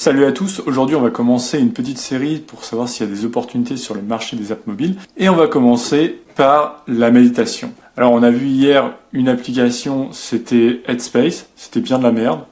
Salut à tous, aujourd'hui on va commencer une petite série pour savoir s'il y a des opportunités sur le marché des apps mobiles. Et on va commencer par la méditation. Alors on a vu hier une application, c'était Headspace, c'était bien de la merde.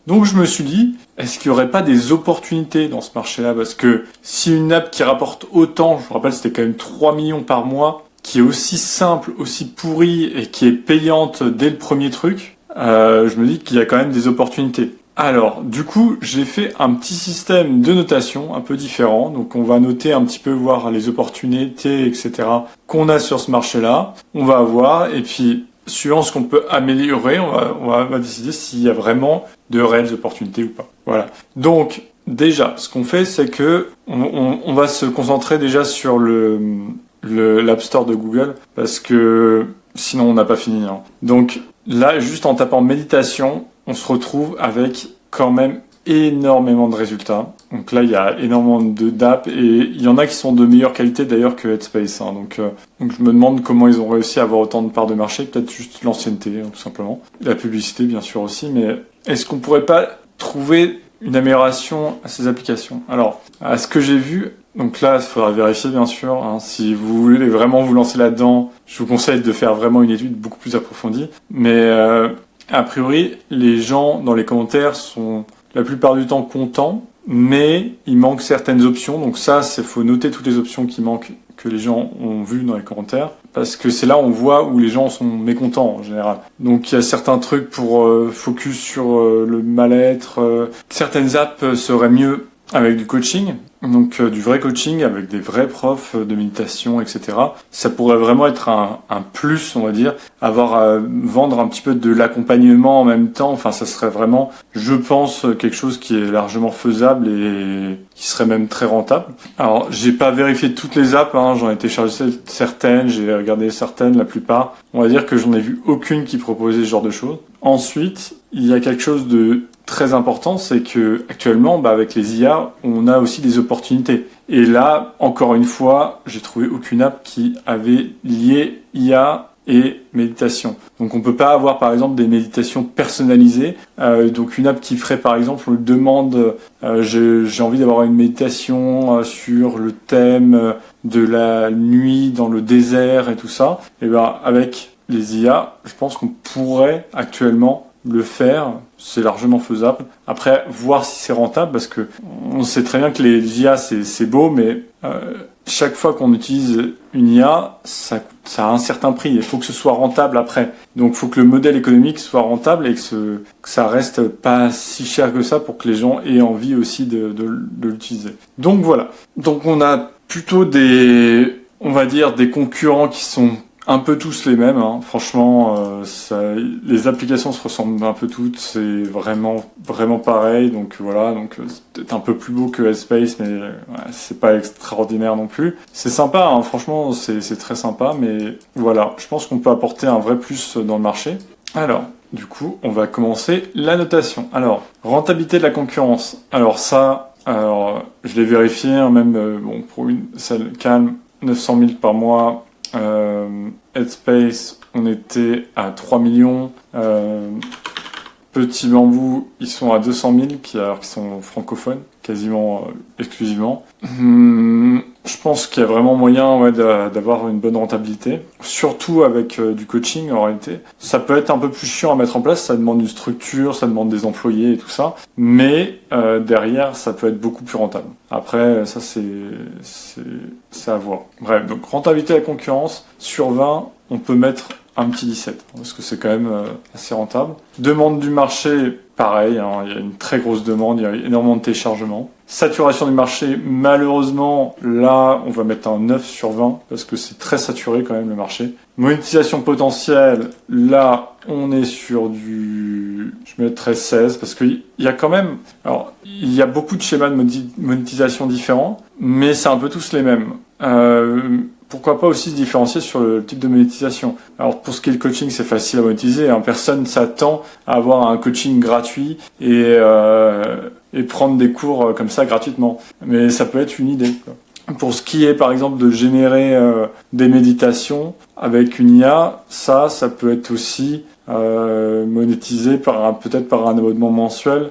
Donc je me suis dit, est-ce qu'il n'y aurait pas des opportunités dans ce marché-là? Parce que si une app qui rapporte autant, je vous rappelle c'était quand même 3 millions par mois, qui est aussi simple, aussi pourrie et qui est payante dès le premier truc, je me dis qu'il y a quand même des opportunités. Alors, du coup, j'ai fait un petit système de notation un peu différent. Donc, on va noter un petit peu, voir les opportunités, etc. qu'on a sur ce marché-là. On va voir, et puis, suivant ce qu'on peut améliorer, on va décider s'il y a vraiment de réelles opportunités ou pas. Voilà. Donc, déjà, ce qu'on fait, c'est que on va se concentrer déjà sur l'App Store de Google, parce que sinon, on n'a pas fini. Hein. Donc, là, juste en tapant méditation, on se retrouve avec quand même énormément de résultats. Donc là, il y a énormément d'apps et il y en a qui sont de meilleure qualité d'ailleurs que Headspace. Hein. Donc je me demande comment ils ont réussi à avoir autant de parts de marché. Peut-être juste l'ancienneté, hein, tout simplement. La publicité, bien sûr aussi. Mais est-ce qu'on pourrait pas trouver une amélioration à ces applications? Alors, à ce que j'ai vu, donc là, il faudra vérifier bien sûr. Hein, si vous voulez vraiment vous lancer là-dedans, je vous conseille de faire vraiment une étude beaucoup plus approfondie. Mais a priori, les gens dans les commentaires sont la plupart du temps contents, mais il manque certaines options. Donc ça, faut noter toutes les options qui manquent, que les gens ont vues dans les commentaires, parce que c'est là où on voit où les gens sont mécontents en général. Donc il y a certains trucs pour focus sur le mal-être. Certaines apps seraient mieux avec du coaching, donc du vrai coaching avec des vrais profs de méditation, etc. Ça pourrait vraiment être un plus, on va dire, avoir à vendre un petit peu de l'accompagnement en même temps. Enfin, ça serait vraiment, je pense, quelque chose qui est largement faisable et qui serait même très rentable. Alors, j'ai pas vérifié toutes les apps, hein, j'en ai téléchargé certaines, j'ai regardé certaines, la plupart. On va dire que j'en ai vu aucune qui proposait ce genre de choses. Ensuite, il y a quelque chose de très important, c'est que actuellement, avec les IA, on a aussi des opportunités. Et là, encore une fois, j'ai trouvé aucune app qui avait lié IA et méditation. Donc on peut pas avoir par exemple des méditations personnalisées. Donc une app qui ferait par exemple une demande, j'ai envie d'avoir une méditation sur le thème de la nuit dans le désert et tout ça. Et avec les IA, je pense qu'on pourrait actuellement le faire, c'est largement faisable. Après, voir si c'est rentable, parce que on sait très bien que les IA c'est beau, mais chaque fois qu'on utilise une IA, ça a un certain prix. Il faut que ce soit rentable après. Donc, il faut que le modèle économique soit rentable et que ça reste pas si cher que ça pour que les gens aient envie aussi de l'utiliser. Donc voilà. Donc on a plutôt on va dire des concurrents qui sont un peu tous les mêmes, hein. Franchement, les applications se ressemblent un peu toutes, c'est vraiment pareil, donc voilà, c'est peut-être un peu plus beau que Headspace, mais c'est pas extraordinaire non plus. C'est sympa, hein. Franchement, c'est très sympa, mais voilà, je pense qu'on peut apporter un vrai plus dans le marché. Alors, du coup, on va commencer la notation. Alors, rentabilité de la concurrence. Alors ça, je l'ai vérifié, hein, même pour une salle calme, 900 000 par mois. Headspace, on était à 3 millions. Petit Bambou, ils sont à 200 000, alors qu'ils sont francophones, quasiment exclusivement. Je pense qu'il y a vraiment moyen d'avoir une bonne rentabilité, surtout avec du coaching en réalité. Ça peut être un peu plus chiant à mettre en place, ça demande une structure, ça demande des employés et tout ça, mais derrière, ça peut être beaucoup plus rentable. Après, ça c'est à voir. Bref, donc rentabilité à la concurrence, sur 20, on peut mettre un petit 17, parce que c'est quand même assez rentable. Demande du marché, pareil, hein, il y a une très grosse demande, il y a énormément de téléchargements. Saturation du marché, malheureusement, là, on va mettre un 9 sur 20, parce que c'est très saturé quand même le marché. Monétisation potentielle, là, on est sur je mettrais 16, parce qu'il y a quand même... Alors, il y a beaucoup de schémas de monétisation différents, mais c'est un peu tous les mêmes. Pourquoi pas aussi se différencier sur le type de monétisation. Alors pour ce qui est le coaching, c'est facile à monétiser, hein. Personne s'attend à avoir un coaching gratuit et prendre des cours comme ça gratuitement. Mais ça peut être une idée, quoi. Pour ce qui est par exemple de générer des méditations avec une IA, ça peut être aussi monétisé peut-être par un abonnement mensuel.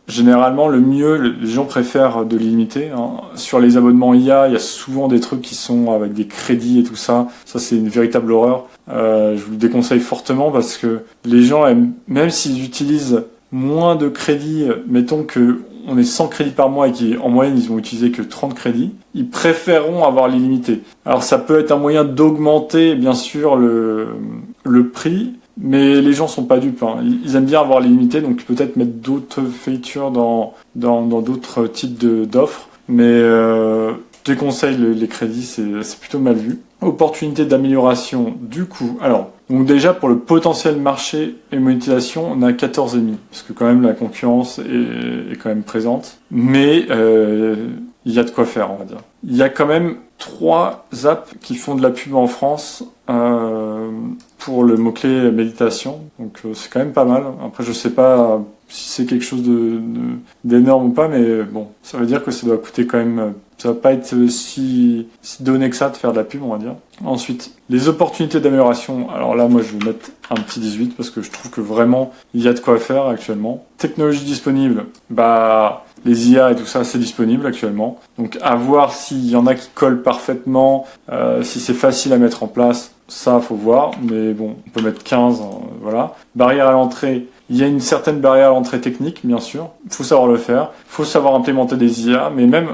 généralement, le mieux, les gens préfèrent de l'illimité. Hein. Sur les abonnements IA, il y a souvent des trucs qui sont avec des crédits et tout ça. Ça, c'est une véritable horreur. Je vous le déconseille fortement parce que les gens aiment, même s'ils utilisent moins de crédits, mettons que on est 100 crédits par mois et qu'en moyenne ils vont utiliser que 30 crédits, ils préféreront avoir l'illimité. Alors ça peut être un moyen d'augmenter bien sûr le prix, mais les gens sont pas dupes. Hein. Ils aiment bien avoir l'illimité, donc peut-être mettre d'autres features dans d'autres types d'offres. Mais je déconseille les crédits, c'est plutôt mal vu. Opportunité d'amélioration du coup. Alors, donc déjà pour le potentiel marché et monétisation, on a 14,5 parce que quand même la concurrence est quand même présente. Mais il y a de quoi faire, on va dire. Il y a quand même 3 apps qui font de la pub en France pour le mot-clé méditation. Donc c'est quand même pas mal. Après je sais pas si c'est quelque chose d'énorme ou pas, mais bon, ça veut dire que ça doit coûter quand même. Ça va pas être si donné que ça de faire de la pub, on va dire. Ensuite, les opportunités d'amélioration. Alors là, moi, je vais mettre un petit 18 parce que je trouve que vraiment, il y a de quoi faire actuellement. Technologie disponible. Bah, les IA et tout ça, c'est disponible actuellement. Donc, à voir s'il y en a qui collent parfaitement, si c'est facile à mettre en place. Ça, faut voir. Mais bon, on peut mettre 15, voilà. Barrière à l'entrée. Il y a une certaine barrière à l'entrée technique, bien sûr. Il faut savoir le faire. Il faut savoir implémenter des IA. Mais même,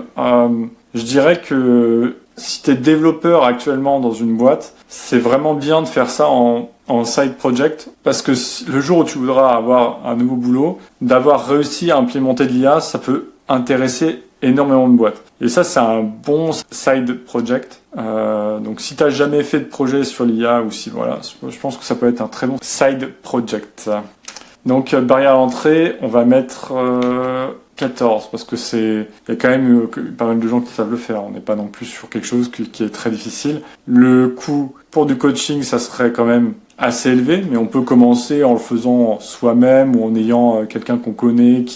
je dirais que si tu es développeur actuellement dans une boîte, c'est vraiment bien de faire ça en side project. Parce que le jour où tu voudras avoir un nouveau boulot, d'avoir réussi à implémenter de l'IA, ça peut intéresser énormément de boîtes. Et ça, c'est un bon side project. Donc, si tu n'as jamais fait de projet sur l'IA ou si, voilà, je pense que ça peut être un très bon side project. Donc, barrière à l'entrée, on va mettre 14 parce que il y a quand même pas mal de gens qui savent le faire. On n'est pas non plus sur quelque chose qui est très difficile. Le coût pour du coaching, ça serait quand même assez élevé, mais on peut commencer en le faisant soi-même ou en ayant quelqu'un qu'on connaît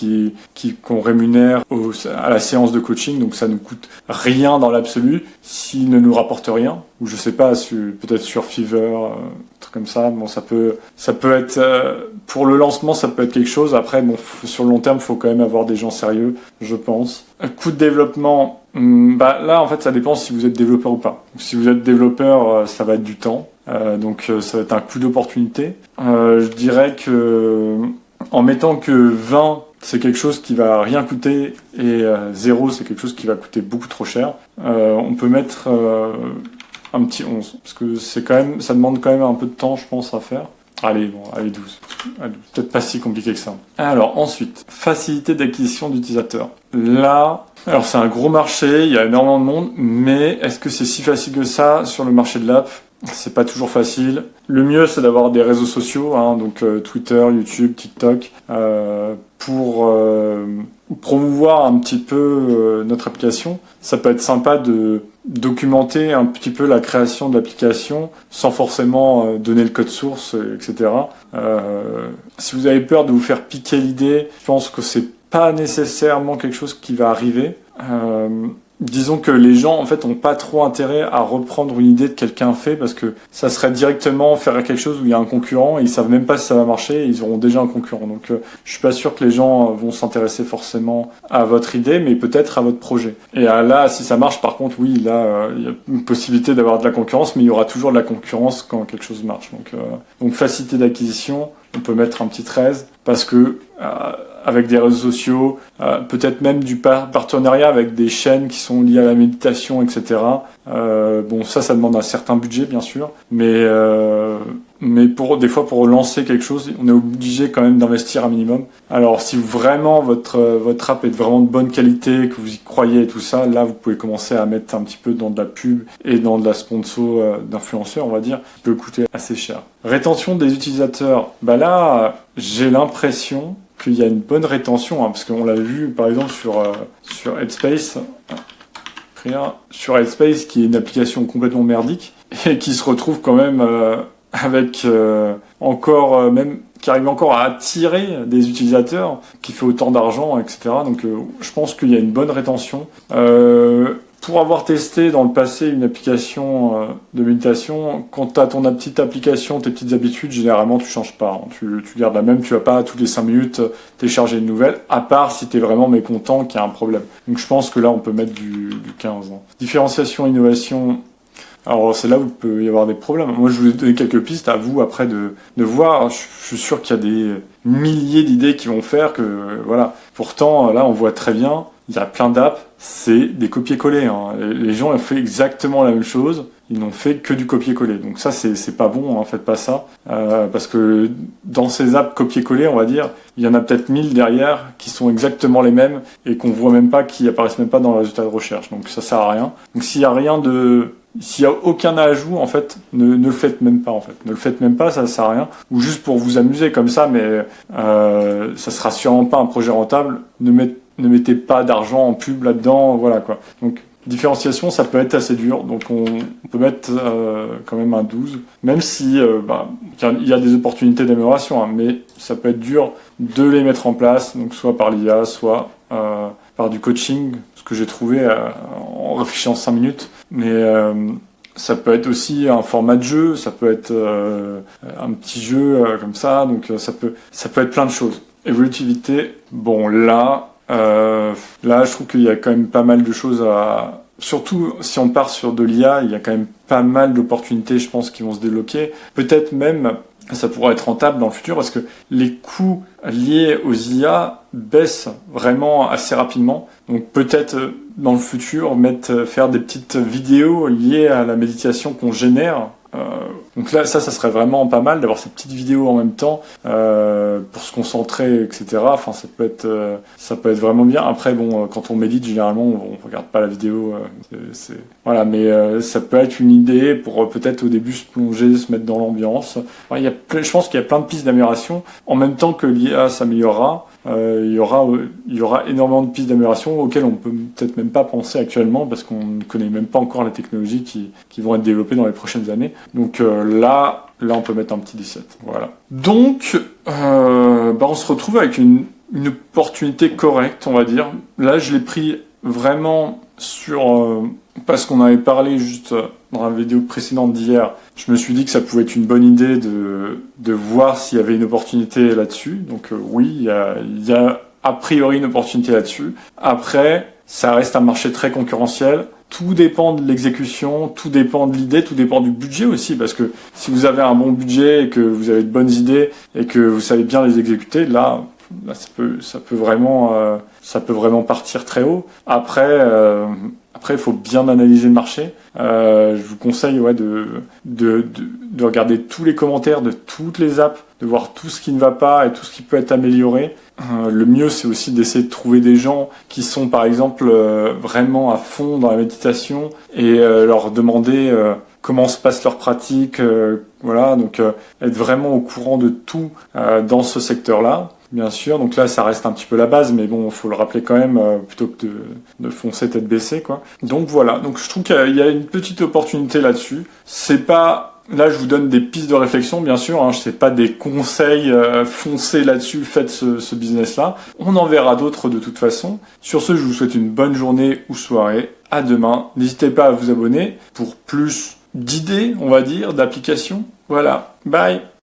qu'on rémunère à la séance de coaching. Donc ça nous coûte rien dans l'absolu s'il ne nous rapporte rien. Ou je sais pas, peut-être sur Fiverr, truc comme ça. Bon, ça peut être pour le lancement, ça peut être quelque chose. Après, bon, sur le long terme, il faut quand même avoir des gens sérieux, je pense. Coût de développement. Bah là, en fait, ça dépend si vous êtes développeur ou pas. Donc, si vous êtes développeur, ça va être du temps. Donc ça va être un coût d'opportunité. Je dirais que en mettant que 20, c'est quelque chose qui va rien coûter et 0, c'est quelque chose qui va coûter beaucoup trop cher. On peut mettre un petit 11 parce que ça demande quand même un peu de temps, je pense, à faire. Allez, 12. Peut-être pas si compliqué que ça. Alors ensuite, facilité d'acquisition d'utilisateurs. Là, alors c'est un gros marché, il y a énormément de monde, mais est-ce que c'est si facile que ça sur le marché de l'app ? C'est pas toujours facile. Le mieux, c'est d'avoir des réseaux sociaux, hein, donc Twitter, YouTube, TikTok, pour promouvoir un petit peu notre application. Ça peut être sympa de documenter un petit peu la création de l'application sans forcément donner le code source, etc. Si vous avez peur de vous faire piquer l'idée, je pense que c'est pas nécessairement quelque chose qui va arriver. Disons que les gens, en fait, ont pas trop intérêt à reprendre une idée de quelqu'un fait parce que ça serait directement faire quelque chose où il y a un concurrent et ils savent même pas si ça va marcher et ils auront déjà un concurrent. Donc, je suis pas sûr que les gens vont s'intéresser forcément à votre idée, mais peut-être à votre projet. Et là, si ça marche, par contre, oui, là, il y a une possibilité d'avoir de la concurrence, mais il y aura toujours de la concurrence quand quelque chose marche. Donc facilité d'acquisition, on peut mettre un petit 13 parce que avec des réseaux sociaux, peut-être même du partenariat avec des chaînes qui sont liées à la méditation, etc. Bon, ça demande un certain budget, bien sûr, mais des fois, pour lancer quelque chose, on est obligé quand même d'investir un minimum. Alors, si vraiment votre app est de vraiment de bonne qualité, que vous y croyez et tout ça, là, vous pouvez commencer à mettre un petit peu dans de la pub et dans de la sponsor d'influenceurs, on va dire, qui peut coûter assez cher. Rétention des utilisateurs. Bah là, j'ai l'impression qu'il y a une bonne rétention, hein, parce qu'on l'a vu par exemple sur Headspace, qui est une application complètement merdique et qui se retrouve quand même avec encore même qui arrive encore à attirer des utilisateurs, qui fait autant d'argent, etc. Donc je pense qu'il y a une bonne rétention. pour avoir testé dans le passé une application de méditation, quand tu as ton petite application, tes petites habitudes, généralement tu changes pas. Hein. Tu gardes la même, tu vas pas toutes les 5 minutes télécharger une nouvelle, à part si tu es vraiment mécontent qu'il y a un problème. Donc je pense que là on peut mettre du 15 ans. Différenciation, innovation. Alors c'est là où il peut y avoir des problèmes. Moi je vous ai donné quelques pistes à vous après de voir. Je suis sûr qu'il y a des milliers d'idées qui vont faire que voilà. Pourtant là on voit très bien, il y a plein d'apps, c'est des copier-coller. Hein. Les gens ont fait exactement la même chose, ils n'ont fait que du copier-coller. Donc ça c'est pas bon, hein, faites pas ça. Parce que dans ces apps copier-coller, on va dire, il y en a peut-être 1000 derrière qui sont exactement les mêmes et qu'on voit même pas, qui apparaissent même pas dans le résultat de recherche. Donc ça sert à rien. Donc s'il y a aucun ajout, en fait, ne le faites même pas, en fait. Ne le faites même pas, ça sert à rien. Ou juste pour vous amuser comme ça, mais ça sera sûrement pas un projet rentable. Ne mettez pas d'argent en pub là-dedans, voilà quoi. Donc différenciation, ça peut être assez dur. Donc on peut mettre quand même un 12, même si il y a des opportunités d'amélioration, hein, mais ça peut être dur de les mettre en place, donc soit par l'IA, soit par du coaching, ce que j'ai trouvé en réfléchissant 5 minutes. Mais ça peut être aussi un format de jeu, ça peut être un petit jeu comme ça, donc ça peut être plein de choses. Évolutivité, bon là je trouve qu'il y a quand même pas mal de choses surtout si on part sur de l'IA, il y a quand même pas mal d'opportunités, je pense, qui vont se débloquer. Peut-être même ça pourra être rentable dans le futur parce que les coûts liés aux IA baissent vraiment assez rapidement. Donc peut-être dans le futur faire des petites vidéos liées à la méditation qu'on génère. Donc là, ça serait vraiment pas mal d'avoir ces petites vidéos en même temps pour se concentrer, etc. Enfin, ça peut être vraiment bien. Après, bon, quand on médite, généralement, on regarde pas la vidéo. Voilà, mais ça peut être une idée pour peut-être au début se plonger, se mettre dans l'ambiance. Enfin, je pense qu'il y a plein de pistes d'amélioration. En même temps que l'IA s'améliorera, il y aura énormément de pistes d'amélioration auxquelles on peut peut-être même pas penser actuellement parce qu'on ne connaît même pas encore les technologies qui vont être développées dans les prochaines années. Donc là on peut mettre un petit 17. Voilà. Donc on se retrouve avec une opportunité correcte, on va dire. Là je l'ai pris vraiment parce qu'on avait parlé juste dans la vidéo précédente d'hier, je me suis dit que ça pouvait être une bonne idée de voir s'il y avait une opportunité là-dessus. Donc oui, il y a a priori une opportunité là-dessus. Après, ça reste un marché très concurrentiel. Tout dépend de l'exécution, tout dépend de l'idée, tout dépend du budget aussi, parce que si vous avez un bon budget et que vous avez de bonnes idées et que vous savez bien les exécuter, là ça peut vraiment partir très haut. Après, il faut bien analyser le marché. Je vous conseille de regarder tous les commentaires de toutes les apps, de voir tout ce qui ne va pas et tout ce qui peut être amélioré. Le mieux, c'est aussi d'essayer de trouver des gens qui sont, par exemple, vraiment à fond dans la méditation et leur demander comment se passe leur pratique. Voilà, donc être vraiment au courant de tout dans ce secteur-là. Bien sûr, donc là ça reste un petit peu la base, mais bon, faut le rappeler quand même plutôt que de foncer tête baissée, quoi. Donc voilà, donc je trouve qu'il y a une petite opportunité là-dessus. C'est pas, là je vous donne des pistes de réflexion, bien sûr, hein, c'est pas des conseils, foncez là-dessus, faites ce business-là. On en verra d'autres de toute façon. Sur ce, je vous souhaite une bonne journée ou soirée. À demain. N'hésitez pas à vous abonner pour plus d'idées, on va dire, d'applications. Voilà, bye.